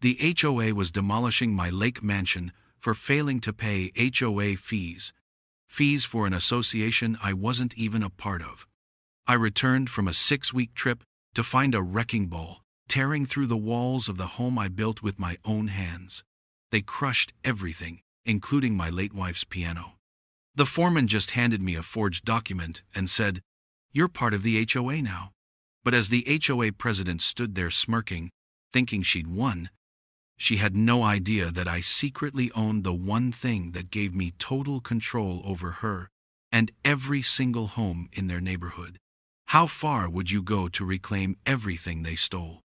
The HOA was demolishing my lake mansion for failing to pay HOA fees. Fees for an association I wasn't even a part of. I returned from a 6-week trip to find a wrecking ball tearing through the walls of the home I built with my own hands. They crushed everything, including my late wife's piano. The foreman just handed me a forged document and said, "You're part of the HOA now." But as the HOA president stood there smirking, thinking she'd won, she had no idea that I secretly owned the one thing that gave me total control over her and every single home in their neighborhood. How far would you go to reclaim everything they stole?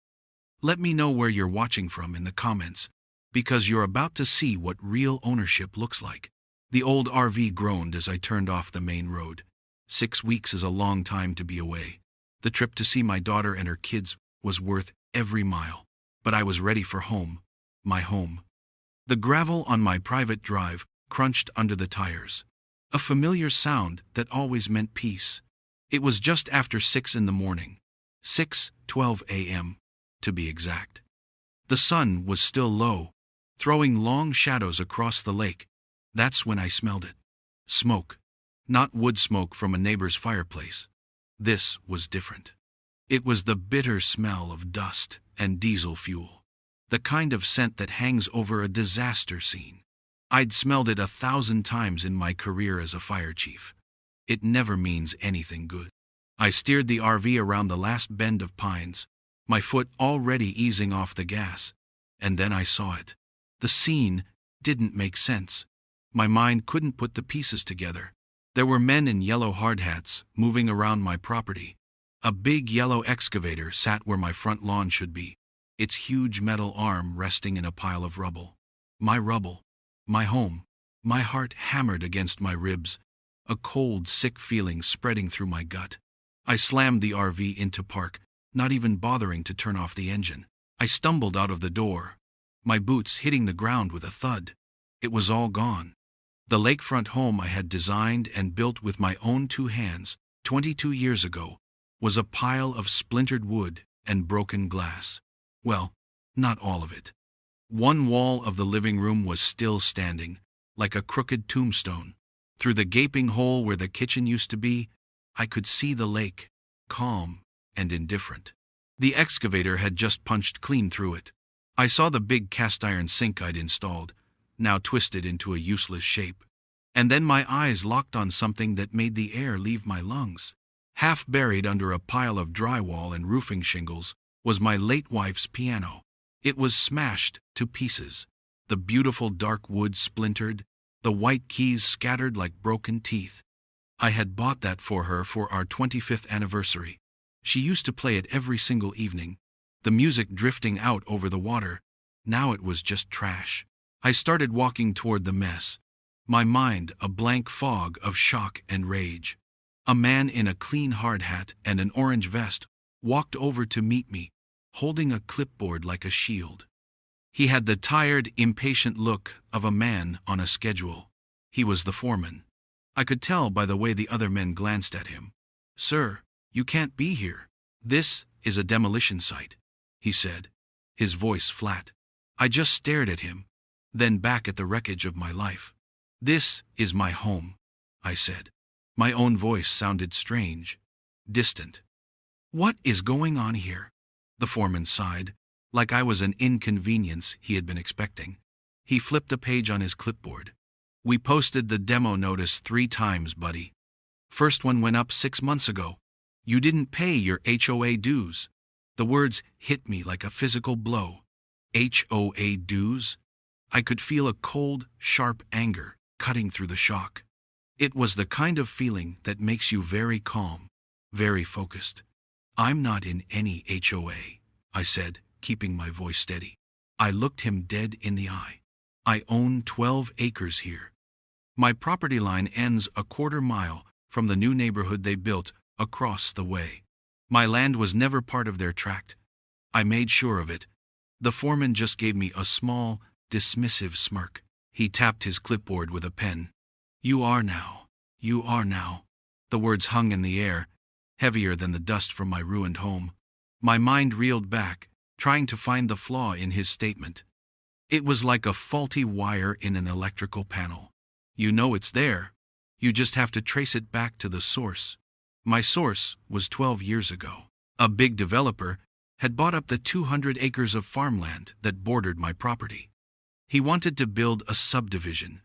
Let me know where you're watching from in the comments, because you're about to see what real ownership looks like. The old RV groaned as I turned off the main road. 6 weeks is a long time to be away. The trip to see my daughter and her kids was worth every mile. But I was ready for home, my home. The gravel on my private drive crunched under the tires. A familiar sound that always meant peace. It was just after 6 in the morning. 6:12 a.m., to be exact. The sun was still low, throwing long shadows across the lake. That's when I smelled it. Smoke. Not wood smoke from a neighbor's fireplace. This was different. It was the bitter smell of dust and diesel fuel. The kind of scent that hangs over a disaster scene. I'd smelled it 1,000 times in my career as a fire chief. It never means anything good. I steered the RV around the last bend of pines, my foot already easing off the gas, and then I saw it. The scene didn't make sense. My mind couldn't put the pieces together. There were men in yellow hard hats moving around my property. A big yellow excavator sat where my front lawn should be, its huge metal arm resting in a pile of rubble. My rubble. My home. My heart hammered against my ribs, a cold, sick feeling spreading through my gut. I slammed the RV into park, not even bothering to turn off the engine. I stumbled out of the door, my boots hitting the ground with a thud. It was all gone. The lakefront home I had designed and built with my own 2 hands 22 years ago was a pile of splintered wood and broken glass. Well, not all of it. One wall of the living room was still standing, like a crooked tombstone. Through the gaping hole where the kitchen used to be, I could see the lake, calm and indifferent. The excavator had just punched clean through it. I saw the big cast-iron sink I'd installed, now twisted into a useless shape. And then my eyes locked on something that made the air leave my lungs. Half buried under a pile of drywall and roofing shingles was my late wife's piano. It was smashed to pieces, the beautiful dark wood splintered, the white keys scattered like broken teeth. I had bought that for her for our 25th anniversary. She used to play it every single evening, the music drifting out over the water. Now it was just trash. I started walking toward the mess, my mind a blank fog of shock and rage. A man in a clean hard hat and an orange vest walked over to meet me, holding a clipboard like a shield. He had the tired, impatient look of a man on a schedule. He was the foreman. I could tell by the way the other men glanced at him. "Sir, you can't be here. This is a demolition site," he said, his voice flat. I just stared at him, then back at the wreckage of my life. "This is my home," I said. My own voice sounded strange, distant. "What is going on here?" The foreman sighed, like I was an inconvenience he had been expecting. He flipped a page on his clipboard. "We posted the demo notice 3 times, buddy. First one went up 6 months ago. You didn't pay your HOA dues." The words hit me like a physical blow. HOA dues? I could feel a cold, sharp anger cutting through the shock. It was the kind of feeling that makes you very calm, very focused. "I'm not in any HOA," I said, keeping my voice steady. I looked him dead in the eye. "I own 12 acres here. My property line ends a 1/4 mile from the new neighborhood they built across the way. My land was never part of their tract. I made sure of it." The foreman just gave me a small, dismissive smirk. He tapped his clipboard with a pen. You are now. The words hung in the air, heavier than the dust from my ruined home. My mind reeled back, trying to find the flaw in his statement. It was like a faulty wire in an electrical panel. You know it's there. You just have to trace it back to the source. My source was 12 years ago. A big developer had bought up the 200 acres of farmland that bordered my property. He wanted to build a subdivision,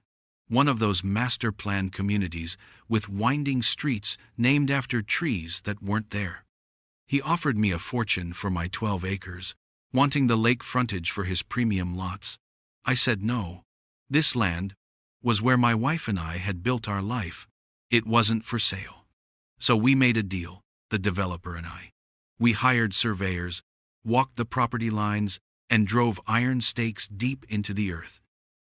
one of those master plan communities with winding streets named after trees that weren't there. He offered me a fortune for my 12 acres, wanting the lake frontage for his premium lots. I said no. This land was where my wife and I had built our life. It wasn't for sale. So we made a deal, the developer and I. We hired surveyors, walked the property lines, and drove iron stakes deep into the earth.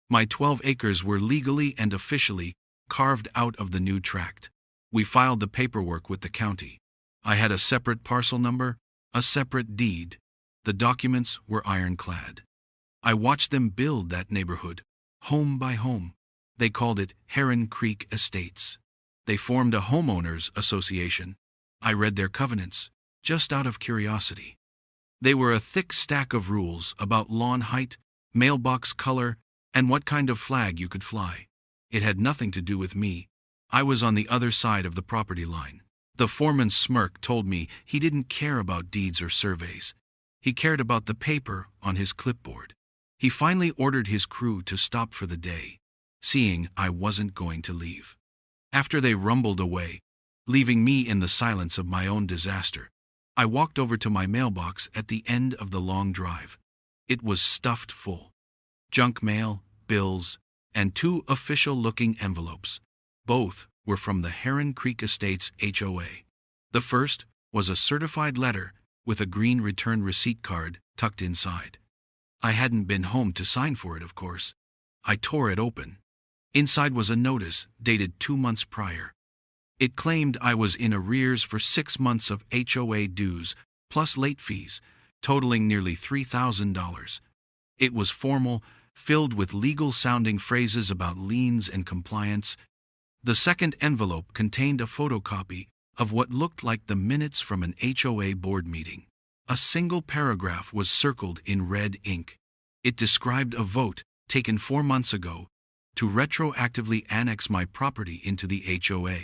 My 12 acres were legally and officially carved out of the new tract. We filed the paperwork with the county. I had a separate parcel number, a separate deed. The documents were ironclad. I watched them build that neighborhood, home by home. They called it Heron Creek Estates. They formed a homeowners association. I read their covenants, just out of curiosity. They were a thick stack of rules about lawn height, mailbox color, and what kind of flag you could fly. It had nothing to do with me. I was on the other side of the property line. The foreman's smirk told me he didn't care about deeds or surveys. He cared about the paper on his clipboard. He finally ordered his crew to stop for the day, seeing I wasn't going to leave. After they rumbled away, leaving me in the silence of my own disaster, I walked over to my mailbox at the end of the long drive. It was stuffed full. Junk mail, bills, and 2 official-looking envelopes. Both were from the Heron Creek Estates HOA. The first was a certified letter with a green return receipt card tucked inside. I hadn't been home to sign for it, of course. I tore it open. Inside was a notice dated 2 months prior. It claimed I was in arrears for 6 months of HOA dues, plus late fees, totaling nearly $3,000. It was formal, filled with legal-sounding phrases about liens and compliance. The second envelope contained a photocopy of what looked like the minutes from an HOA board meeting. A single paragraph was circled in red ink. It described a vote taken 4 months ago to retroactively annex my property into the HOA.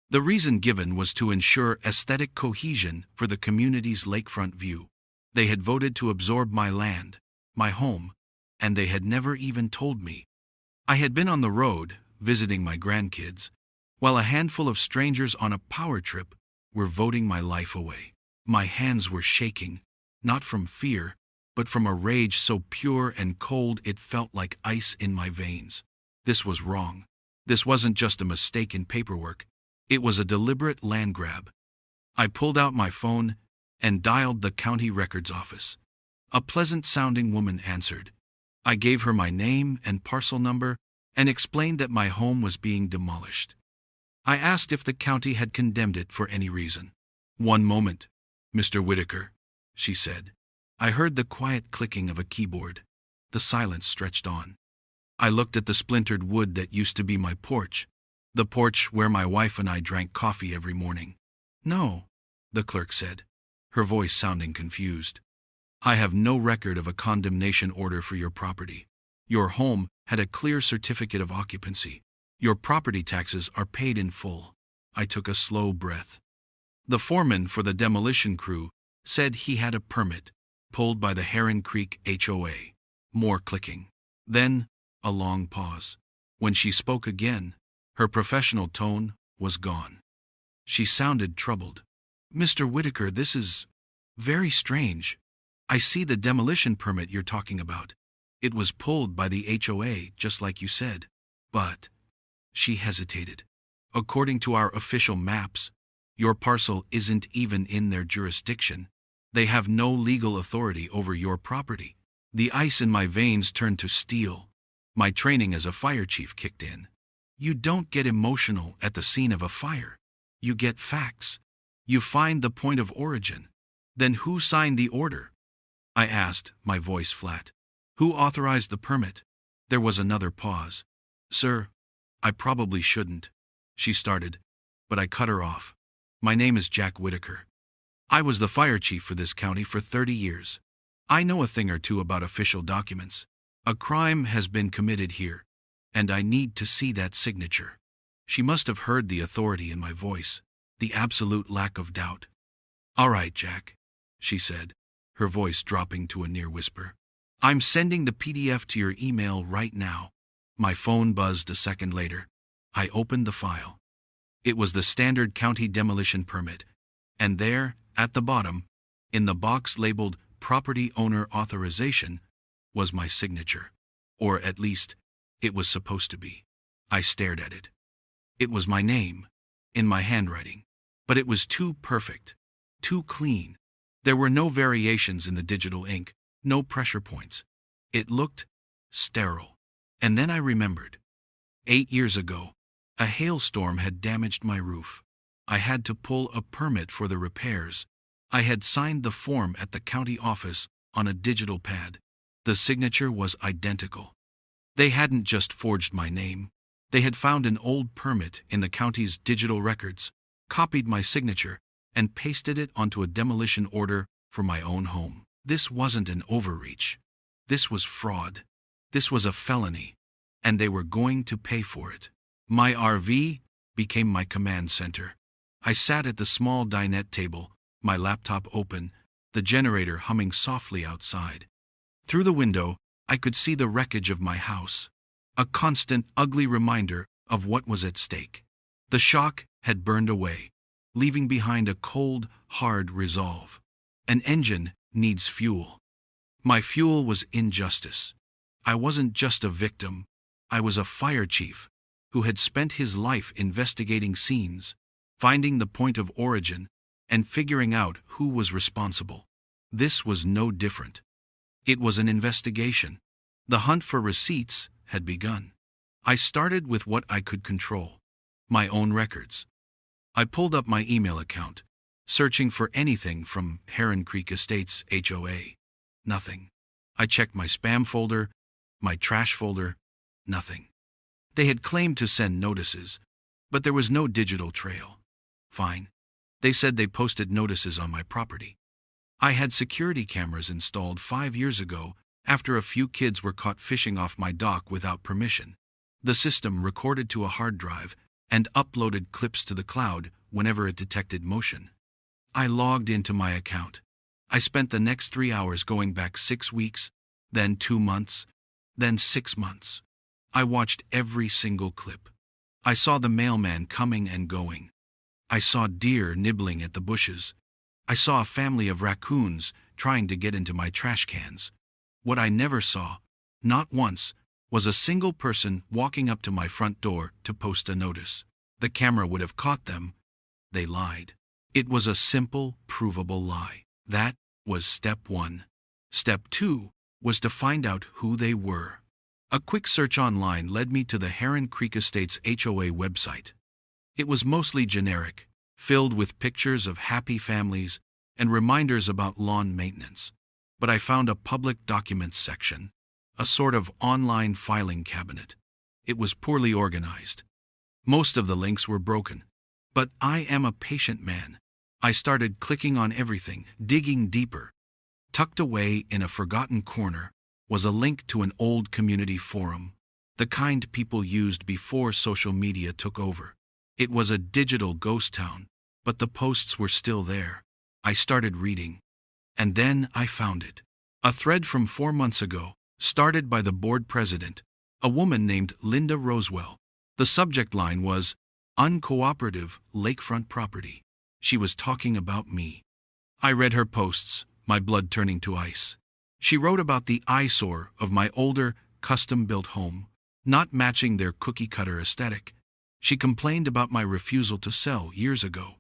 The reason given was to ensure aesthetic cohesion for the community's lakefront view. They had voted to absorb my land, my home, and they had never even told me. I had been on the road, visiting my grandkids, while a handful of strangers on a power trip were voting my life away. My hands were shaking, not from fear, but from a rage so pure and cold it felt like ice in my veins. This was wrong. This wasn't just a mistake in paperwork. It was a deliberate land grab. I pulled out my phone and dialed the county records office. A pleasant-sounding woman answered. I gave her my name and parcel number and explained that my home was being demolished. I asked if the county had condemned it for any reason. "One moment, Mr. Whitaker," she said. I heard the quiet clicking of a keyboard. The silence stretched on. I looked at the splintered wood that used to be my porch, the porch where my wife and I drank coffee every morning. "No," the clerk said, her voice sounding confused. "I have no record of a condemnation order for your property. Your home had a clear certificate of occupancy. Your property taxes are paid in full." I took a slow breath. The foreman for the demolition crew said he had a permit, pulled by the Heron Creek HOA. More clicking. Then, a long pause. When she spoke again, her professional tone was gone. She sounded troubled. "Mr. Whitaker, this is very strange. I see the demolition permit you're talking about. It was pulled by the HOA, just like you said. But," she hesitated, "according to our official maps, your parcel isn't even in their jurisdiction. They have no legal authority over your property." The ice in my veins turned to steel. My training as a fire chief kicked in. You don't get emotional at the scene of a fire. You get facts. You find the point of origin. "Then who signed the order?" I asked, my voice flat. "Who authorized the permit?" There was another pause. "Sir, I probably shouldn't," she started, but I cut her off. "My name is Jack Whitaker. I was the fire chief for this county for 30 years. I know a thing or two about official documents. A crime has been committed here, and I need to see that signature." She must have heard the authority in my voice, the absolute lack of doubt. "All right, Jack," she said, her voice dropping to a near whisper. "I'm sending the PDF to your email right now." My phone buzzed a second later. I opened the file. It was the standard county demolition permit, and there, at the bottom, in the box labeled Property Owner Authorization, was my signature. Or at least, it was supposed to be. I stared at it. It was my name, in my handwriting. But it was too perfect, too clean. There were no variations in the digital ink, no pressure points. It looked sterile. And then I remembered. 8 years ago, a hailstorm had damaged my roof. I had to pull a permit for the repairs. I had signed the form at the county office on a digital pad. The signature was identical. They hadn't just forged my name. They had found an old permit in the county's digital records, copied my signature, and pasted it onto a demolition order for my own home. This wasn't an overreach. This was fraud. This was a felony, and they were going to pay for it. My RV became my command center. I sat at the small dinette table, my laptop open, the generator humming softly outside. Through the window, I could see the wreckage of my house, a constant, ugly reminder of what was at stake. The shock had burned away, leaving behind a cold, hard resolve. An engine needs fuel. My fuel was injustice. I wasn't just a victim. I was a fire chief who had spent his life investigating scenes, finding the point of origin, and figuring out who was responsible. This was no different. It was an investigation. The hunt for receipts had begun. I started with what I could control, my own records. I pulled up my email account, searching for anything from Heron Creek Estates HOA. Nothing. I checked my spam folder, my trash folder, nothing. They had claimed to send notices, but there was no digital trail. Fine. They said they posted notices on my property. I had security cameras installed 5 years ago after a few kids were caught fishing off my dock without permission. The system recorded to a hard drive and uploaded clips to the cloud whenever it detected motion. I logged into my account. I spent the next 3 hours going back 6 weeks, then 2 months, then 6 months. I watched every single clip. I saw the mailman coming and going. I saw deer nibbling at the bushes. I saw a family of raccoons trying to get into my trash cans. What I never saw, not once, was a single person walking up to my front door to post a notice. The camera would have caught them. They lied. It was a simple, provable lie. That was step 1. Step 2 was to find out who they were. A quick search online led me to the Heron Creek Estates HOA website. It was mostly generic, filled with pictures of happy families and reminders about lawn maintenance. But I found a public documents section, a sort of online filing cabinet. It was poorly organized. Most of the links were broken. But I am a patient man. I started clicking on everything, digging deeper. Tucked away in a forgotten corner was a link to an old community forum, the kind people used before social media took over. It was a digital ghost town, but the posts were still there. I started reading. And then I found it. A thread from 4 months ago, started by the board president, a woman named Linda Rosewell. The subject line was, "Uncooperative lakefront property." She was talking about me. I read her posts, my blood turning to ice. She wrote about the eyesore of my older, custom-built home, not matching their cookie-cutter aesthetic. She complained about my refusal to sell years ago.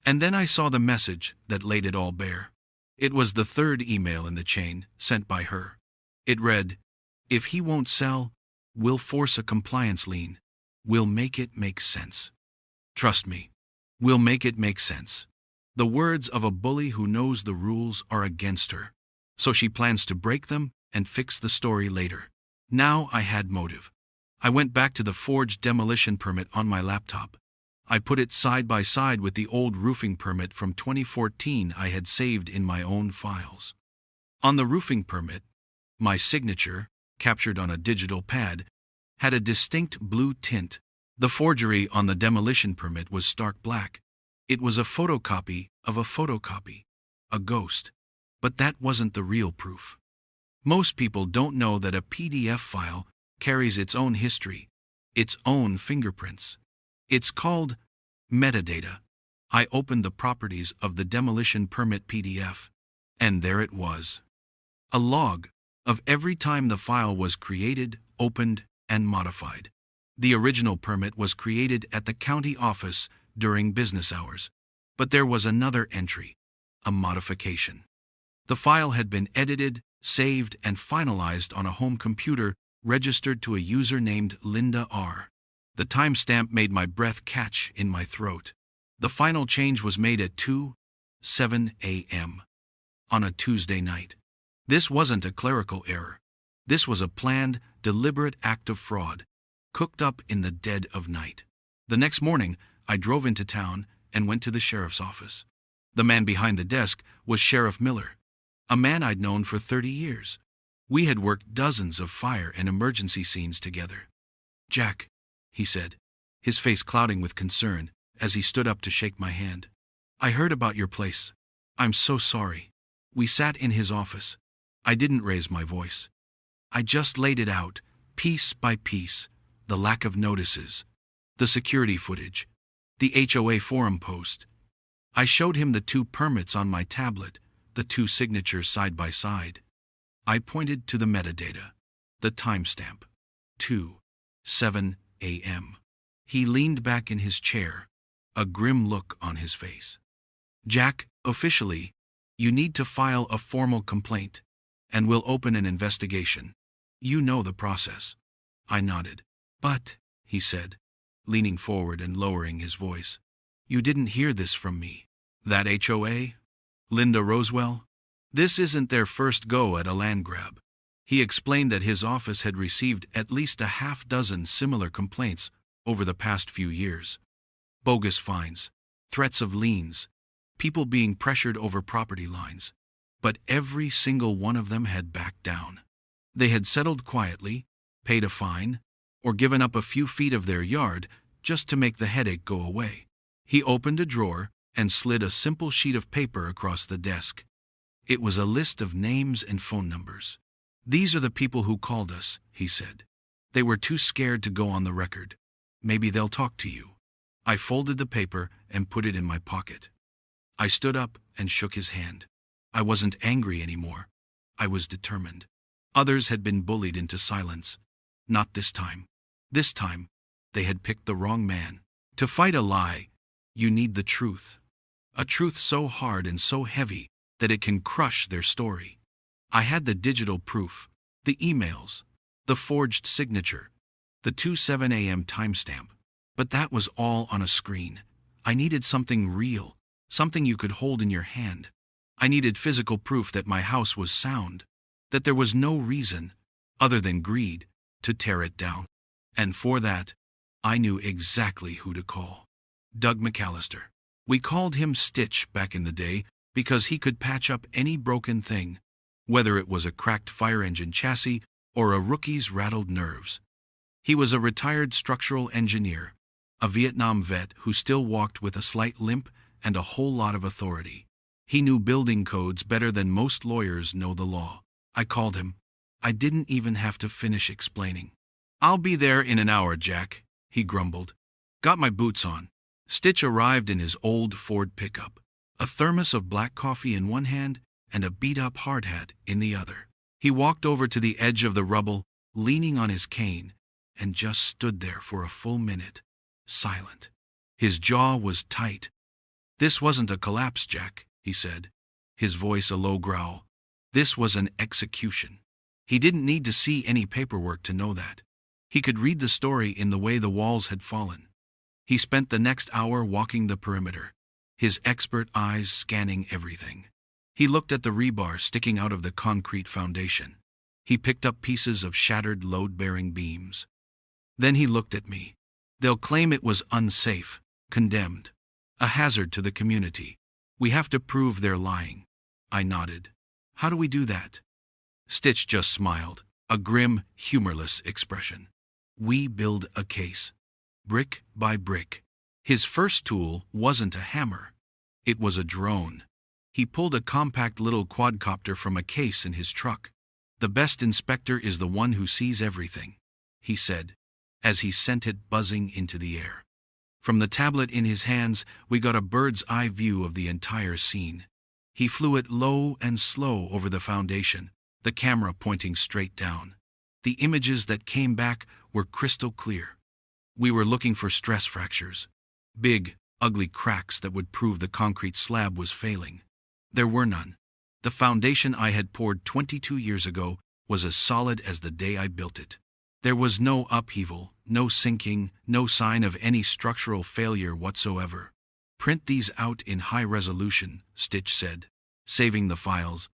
And then I saw the message that laid it all bare. It was the third email in the chain, sent by her. It read, "If he won't sell, we'll force a compliance lien. We'll make it make sense. Trust me, we'll make it make sense." The words of a bully who knows the rules are against her. So she plans to break them and fix the story later. Now I had motive. I went back to the forged demolition permit on my laptop. I put it side by side with the old roofing permit from 2014 I had saved in my own files. On the roofing permit, my signature, captured on a digital pad, had a distinct blue tint. The forgery on the demolition permit was stark black. It was a photocopy of a photocopy, a ghost. But that wasn't the real proof. Most people don't know that a PDF file carries its own history, its own fingerprints. It's called metadata. I opened the properties of the demolition permit PDF, and there it was. A log of every time the file was created, opened, and modified. The original permit was created at the county office during business hours, but there was another entry, a modification. The file had been edited, saved, and finalized on a home computer registered to a user named Linda R. The timestamp made my breath catch in my throat. The final change was made at 2:07 a.m. on a Tuesday night. This wasn't a clerical error. This was a planned, deliberate act of fraud, cooked up in the dead of night. The next morning, I drove into town and went to the sheriff's office. The man behind the desk was Sheriff Miller, a man I'd known for 30 years. We had worked dozens of fire and emergency scenes together. "Jack," he said, his face clouding with concern as he stood up to shake my hand. "I heard about your place. I'm so sorry." We sat in his office. I didn't raise my voice. I just laid it out, piece by piece, the lack of notices, the security footage, the HOA forum post. I showed him the 2 permits on my tablet, the 2 signatures side by side. I pointed to the metadata, the timestamp, 2:07 a.m. He leaned back in his chair, a grim look on his face. "Jack, officially, you need to file a formal complaint, and we'll open an investigation. You know the process." I nodded. "But," he said, leaning forward and lowering his voice, "you didn't hear this from me. That HOA? Linda Rosewell? This isn't their first go at a land grab." He explained that his office had received at least a half-dozen similar complaints over the past few years. Bogus fines, threats of liens, people being pressured over property lines. But every single one of them had backed down. They had settled quietly, paid a fine, or given up a few feet of their yard just to make the headache go away. He opened a drawer and slid a simple sheet of paper across the desk. It was a list of names and phone numbers. "These are the people who called us," he said. "They were too scared to go on the record. Maybe they'll talk to you." I folded the paper and put it in my pocket. I stood up and shook his hand. I wasn't angry anymore. I was determined. Others had been bullied into silence. Not this time. This time, they had picked the wrong man. To fight a lie, you need the truth. A truth so hard and so heavy that it can crush their story. I had the digital proof, the emails, the forged signature, the 2:07 a.m. timestamp. But that was all on a screen. I needed something real, something you could hold in your hand. I needed physical proof that my house was sound, that there was no reason, other than greed, to tear it down. And for that, I knew exactly who to call. Doug McAllister. We called him Stitch back in the day because he could patch up any broken thing, whether it was a cracked fire engine chassis or a rookie's rattled nerves. He was a retired structural engineer, a Vietnam vet who still walked with a slight limp and a whole lot of authority. He knew building codes better than most lawyers know the law. I called him. I didn't even have to finish explaining. "I'll be there in an hour, Jack," he grumbled. Got my boots on. Stitch arrived in his old Ford pickup, a thermos of black coffee in one hand and a beat-up hard hat in the other. He walked over to the edge of the rubble, leaning on his cane, and just stood there for a full minute, silent. His jaw was tight. "This wasn't a collapse, Jack," he said, his voice a low growl. "This was an execution." He didn't need to see any paperwork to know that. He could read the story in the way the walls had fallen. He spent the next hour walking the perimeter, his expert eyes scanning everything. He looked at the rebar sticking out of the concrete foundation. He picked up pieces of shattered load-bearing beams. Then he looked at me. "They'll claim it was unsafe, condemned, a hazard to the community. We have to prove they're lying." I nodded. How do we do that? Stitch just smiled, a grim, humorless expression. We build a case. Brick by brick. His first tool wasn't a hammer. It was a drone. He pulled a compact little quadcopter from a case in his truck. The best inspector is the one who sees everything, he said, as he sent it buzzing into the air. From the tablet in his hands, we got a bird's eye view of the entire scene. He flew it low and slow over the foundation, the camera pointing straight down. The images that came back were crystal clear. We were looking for stress fractures, big, ugly cracks that would prove the concrete slab was failing. There were none. The foundation I had poured 22 years ago was as solid as the day I built it. There was no upheaval, no sinking, no sign of any structural failure whatsoever. Print these out in high resolution, Stitch said, saving the files.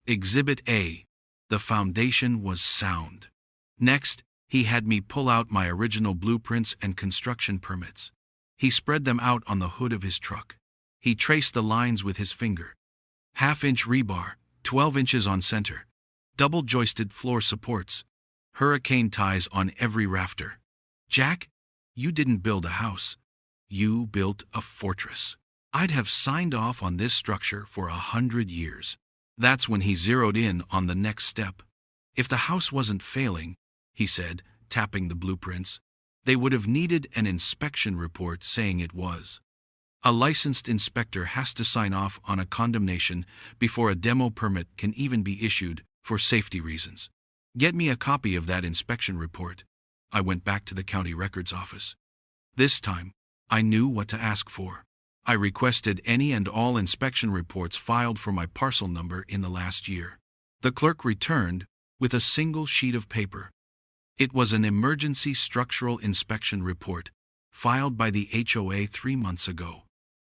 Exhibit A. The foundation was sound. Next, he had me pull out my original blueprints and construction permits. He spread them out on the hood of his truck. He traced the lines with his finger. 1/2-inch rebar, 12 inches on center, double-joisted floor supports, hurricane ties on every rafter. Jack, you didn't build a house. You built a fortress. I'd have signed off on this structure for 100 years. That's when he zeroed in on the next step. If the house wasn't failing, he said, tapping the blueprints, they would have needed an inspection report saying it was. A licensed inspector has to sign off on a condemnation before a demo permit can even be issued for safety reasons. Get me a copy of that inspection report. I went back to the county records office. This time, I knew what to ask for. I requested any and all inspection reports filed for my parcel number in the last year. The clerk returned with a single sheet of paper. It was an emergency structural inspection report, filed by the HOA 3 months ago.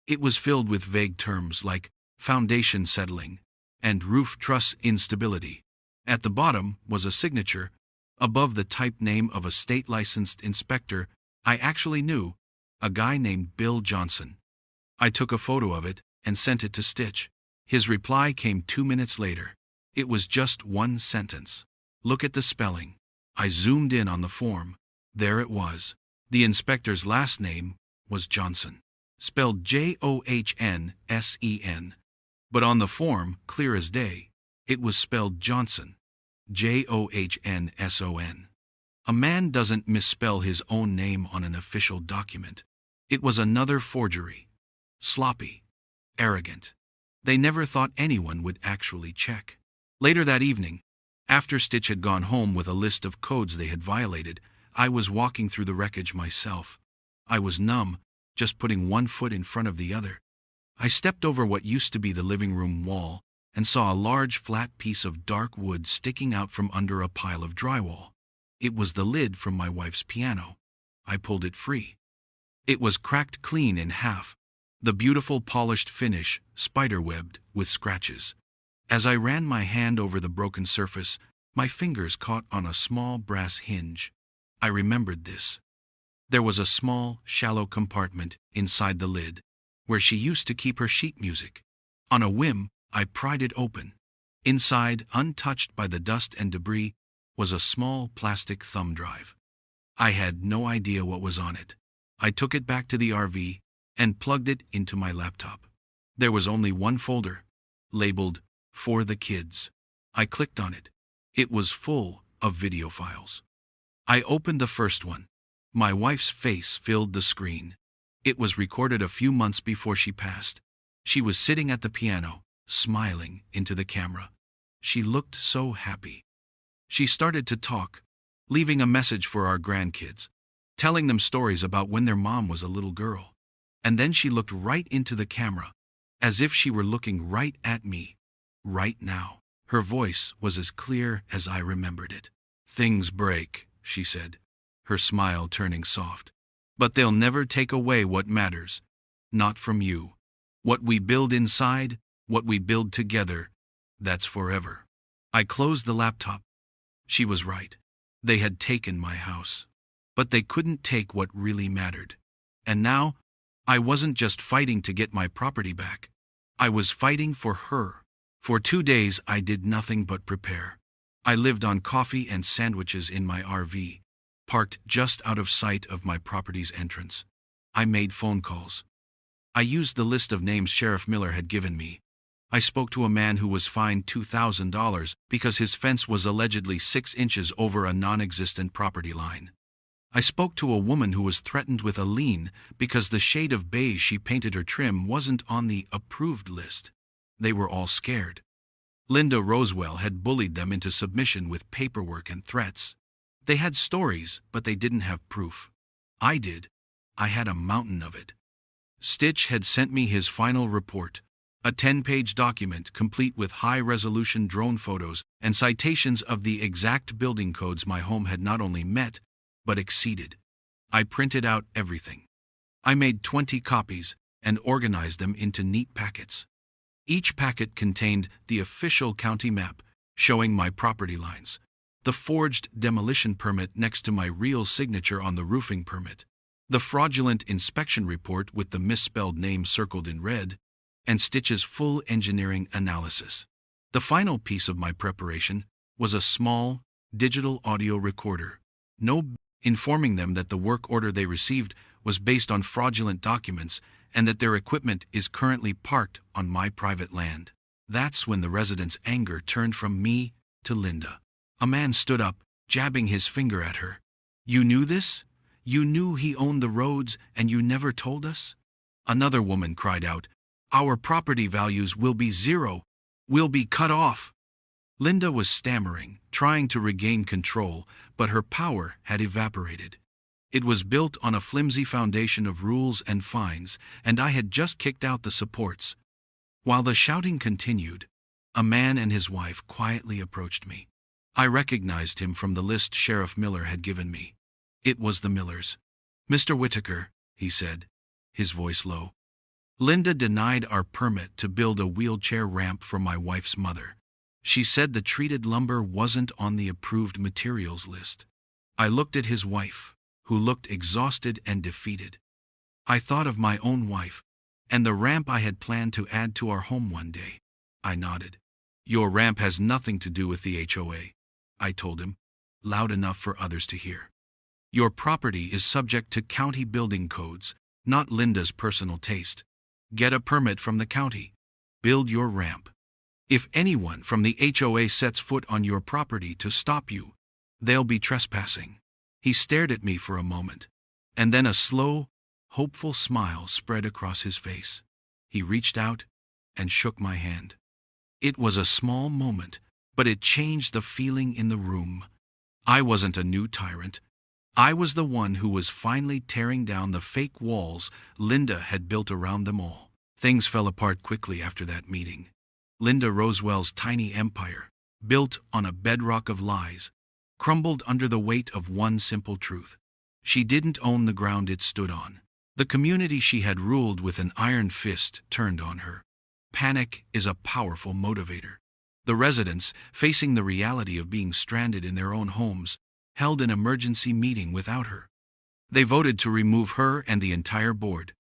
It was filled with vague terms like foundation settling and roof truss instability. At the bottom was a signature, above the type name of a state-licensed inspector I actually knew, a guy named Bill Johnson. I took a photo of it and sent it to Stitch. His reply came 2 minutes later. It was just one sentence. Look at the spelling. I zoomed in on the form. There it was. The inspector's last name was Johnson, spelled Johnssen. But on the form, clear as day, it was spelled Johnson, Johnsson. A man doesn't misspell his own name on an official document. It was another forgery. Sloppy. Arrogant. They never thought anyone would actually check. Later that evening, after Stitch had gone home with a list of codes they had violated, I was walking through the wreckage myself. I was numb, just putting one foot in front of the other. I stepped over what used to be the living room wall and saw a large flat piece of dark wood sticking out from under a pile of drywall. It was the lid from my wife's piano. I pulled it free. It was cracked clean in half, the beautiful polished finish spiderwebbed with scratches. As I ran my hand over the broken surface, my fingers caught on a small brass hinge. I remembered this. There was a small, shallow compartment inside the lid, where she used to keep her sheet music. On a whim, I pried it open. Inside, untouched by the dust and debris, was a small plastic thumb drive. I had no idea what was on it. I took it back to the RV and plugged it into my laptop. There was only one folder, labeled For the Kids. I clicked on it. It was full of video files. I opened the first one. My wife's face filled the screen. It was recorded a few months before she passed. She was sitting at the piano, smiling into the camera. She looked so happy. She started to talk, leaving a message for our grandkids, telling them stories about when their mom was a little girl. And then she looked right into the camera, as if she were looking right at me, right now. Her voice was as clear as I remembered it. Things break, she said, her smile turning soft. But they'll never take away what matters. Not from you. What we build inside, what we build together, that's forever. I closed the laptop. She was right. They had taken my house. But they couldn't take what really mattered. And now, I wasn't just fighting to get my property back. I was fighting for her, For 2 days I did nothing but prepare. I lived on coffee and sandwiches in my RV, parked just out of sight of my property's entrance. I made phone calls. I used the list of names Sheriff Miller had given me. I spoke to a man who was fined $2,000 because his fence was allegedly 6 inches over a non-existent property line. I spoke to a woman who was threatened with a lien because the shade of beige she painted her trim wasn't on the approved list. They were all scared. Linda Rosewell had bullied them into submission with paperwork and threats. They had stories, but they didn't have proof. I did. I had a mountain of it. Stitch had sent me his final report, a 10-page document complete with high-resolution drone photos and citations of the exact building codes my home had not only met, but exceeded. I printed out everything. I made 20 copies and organized them into neat packets. Each packet contained the official county map showing my property lines, the forged demolition permit next to my real signature on the roofing permit, the fraudulent inspection report with the misspelled name circled in red, and Stitch's full engineering analysis. The final piece of my preparation was a small, digital audio recorder, informing them that the work order they received was based on fraudulent documents and that their equipment is currently parked on my private land. That's when the residents' anger turned from me to Linda. A man stood up, jabbing his finger at her. "You knew this? You knew he owned the roads and you never told us?" Another woman cried out, "Our property values will be zero. We'll be cut off." Linda was stammering, trying to regain control, but her power had evaporated. It was built on a flimsy foundation of rules and fines, and I had just kicked out the supports. While the shouting continued, a man and his wife quietly approached me. I recognized him from the list Sheriff Miller had given me. It was the Millers. "Mr. Whitaker," he said, his voice low. "Linda denied our permit to build a wheelchair ramp for my wife's mother. She said the treated lumber wasn't on the approved materials list." I looked at his wife, who looked exhausted and defeated. I thought of my own wife, and the ramp I had planned to add to our home one day. I nodded. "Your ramp has nothing to do with the HOA," I told him, loud enough for others to hear. "Your property is subject to county building codes, not Linda's personal taste. Get a permit from the county. Build your ramp. If anyone from the HOA sets foot on your property to stop you, they'll be trespassing." He stared at me for a moment, and then a slow, hopeful smile spread across his face. He reached out and shook my hand. It was a small moment, but it changed the feeling in the room. I wasn't a new tyrant. I was the one who was finally tearing down the fake walls Linda had built around them all. Things fell apart quickly after that meeting. Linda Rosewell's tiny empire, built on a bedrock of lies, crumbled under the weight of one simple truth. She didn't own the ground it stood on. The community she had ruled with an iron fist turned on her. Panic is a powerful motivator. The residents, facing the reality of being stranded in their own homes, held an emergency meeting without her. They voted to remove her and the entire board,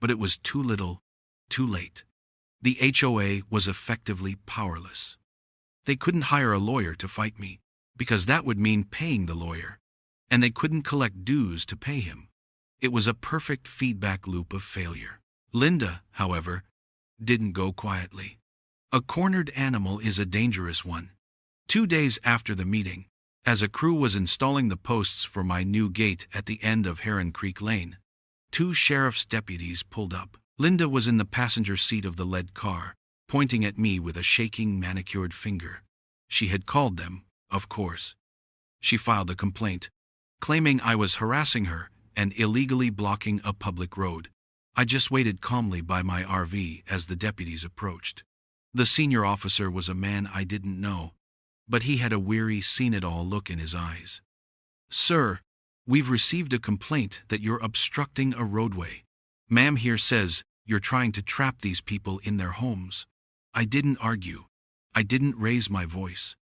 but it was too little, too late. The HOA was effectively powerless. They couldn't hire a lawyer to fight me, because that would mean paying the lawyer, and they couldn't collect dues to pay him. It was a perfect feedback loop of failure. Linda, however, didn't go quietly. A cornered animal is a dangerous one. 2 days after the meeting, as a crew was installing the posts for my new gate at the end of Heron Creek Lane, 2 sheriff's deputies pulled up. Linda was in the passenger seat of the lead car, pointing at me with a shaking, manicured finger. She had called them, of course. She filed a complaint, claiming I was harassing her and illegally blocking a public road. I just waited calmly by my RV as the deputies approached. The senior officer was a man I didn't know, but he had a weary, seen-it-all look in his eyes. "Sir, we've received a complaint that you're obstructing a roadway. Ma'am here says you're trying to trap these people in their homes." I didn't argue. I didn't raise my voice.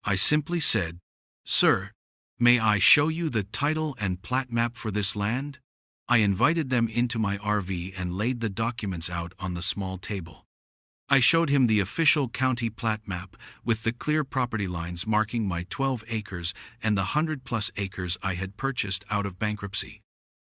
I simply said, "Sir, may I show you the title and plat map for this land?" I invited them into my RV and laid the documents out on the small table. I showed him the official county plat map with the clear property lines marking my 12 acres and the 100+ acres I had purchased out of bankruptcy.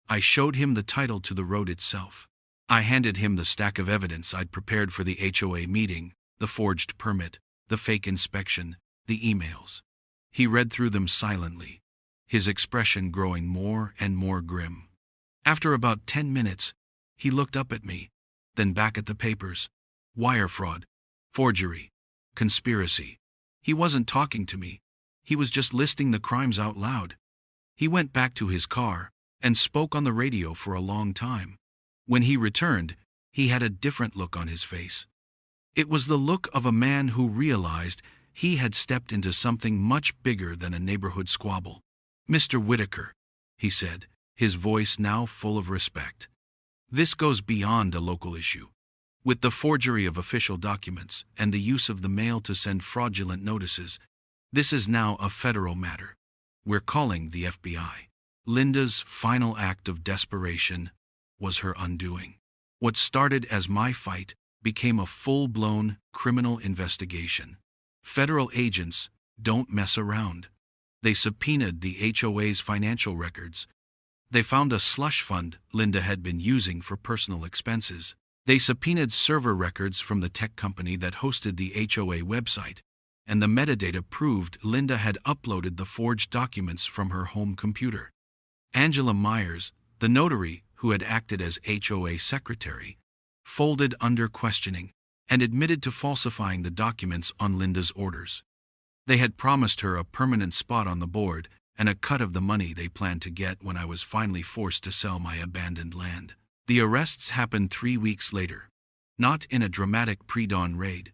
I showed him the title to the road itself. I handed him the stack of evidence I'd prepared for the HOA meeting, the forged permit, the fake inspection, the emails. He read through them silently, his expression growing more and more grim. After about 10 minutes, he looked up at me, then back at the papers. Wire fraud, forgery, conspiracy. He wasn't talking to me. He was just listing the crimes out loud. He went back to his car and spoke on the radio for a long time. When he returned, he had a different look on his face. It was the look of a man who realized he had stepped into something much bigger than a neighborhood squabble. "Mr. Whitaker," he said, his voice now full of respect. "This goes beyond a local issue. With the forgery of official documents and the use of the mail to send fraudulent notices, this is now a federal matter. We're calling the FBI." Linda's final act of desperation was her undoing. What started as my fight became a full-blown criminal investigation. Federal agents don't mess around. They subpoenaed the HOA's financial records. They found a slush fund Linda had been using for personal expenses. They subpoenaed server records from the tech company that hosted the HOA website, and the metadata proved Linda had uploaded the forged documents from her home computer. Angela Myers, the notary who had acted as HOA secretary, folded under questioning and admitted to falsifying the documents on Linda's orders. They had promised her a permanent spot on the board and a cut of the money they planned to get when I was finally forced to sell my abandoned land. The arrests happened 3 weeks later, not in a dramatic pre-dawn raid,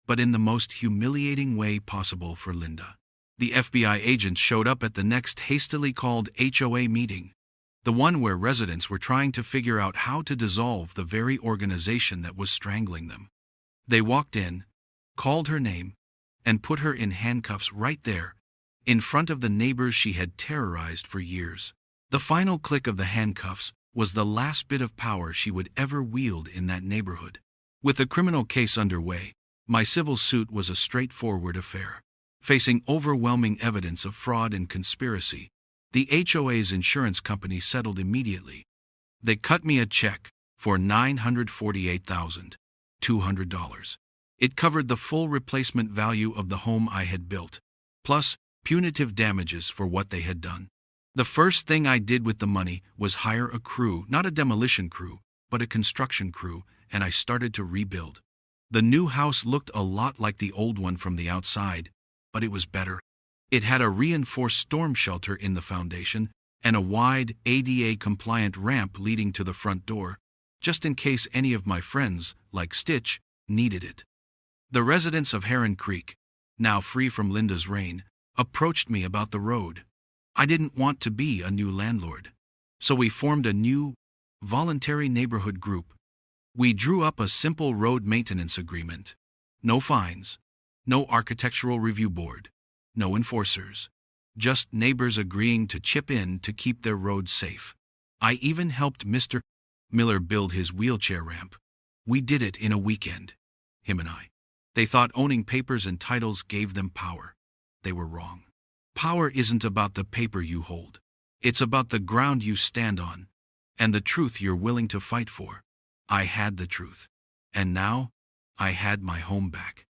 but in the most humiliating way possible for Linda. The FBI agents showed up at the next hastily called HOA meeting, the one where residents were trying to figure out how to dissolve the very organization that was strangling them. They walked in, called her name, and put her in handcuffs right there, in front of the neighbors she had terrorized for years. The final click of the handcuffs was the last bit of power she would ever wield in that neighborhood. With the criminal case underway, my civil suit was a straightforward affair. Facing overwhelming evidence of fraud and conspiracy, the HOA's insurance company settled immediately. They cut me a check for $948,200. It covered the full replacement value of the home I had built, plus punitive damages for what they had done. The first thing I did with the money was hire a crew, not a demolition crew, but a construction crew, and I started to rebuild. The new house looked a lot like the old one from the outside, but it was better. It had a reinforced storm shelter in the foundation and a wide ADA-compliant ramp leading to the front door, just in case any of my friends, like Stitch, needed it. The residents of Heron Creek, now free from Linda's reign, approached me about the road. I didn't want to be a new landlord, so we formed a new, voluntary neighborhood group. We drew up a simple road maintenance agreement. No fines, no architectural review board, no enforcers, just neighbors agreeing to chip in to keep their roads safe. I even helped Mr. Miller build his wheelchair ramp. We did it in a weekend, him and I. They thought owning papers and titles gave them power. They were wrong. Power isn't about the paper you hold. It's about the ground you stand on, and the truth you're willing to fight for. I had the truth, and now I had my home back.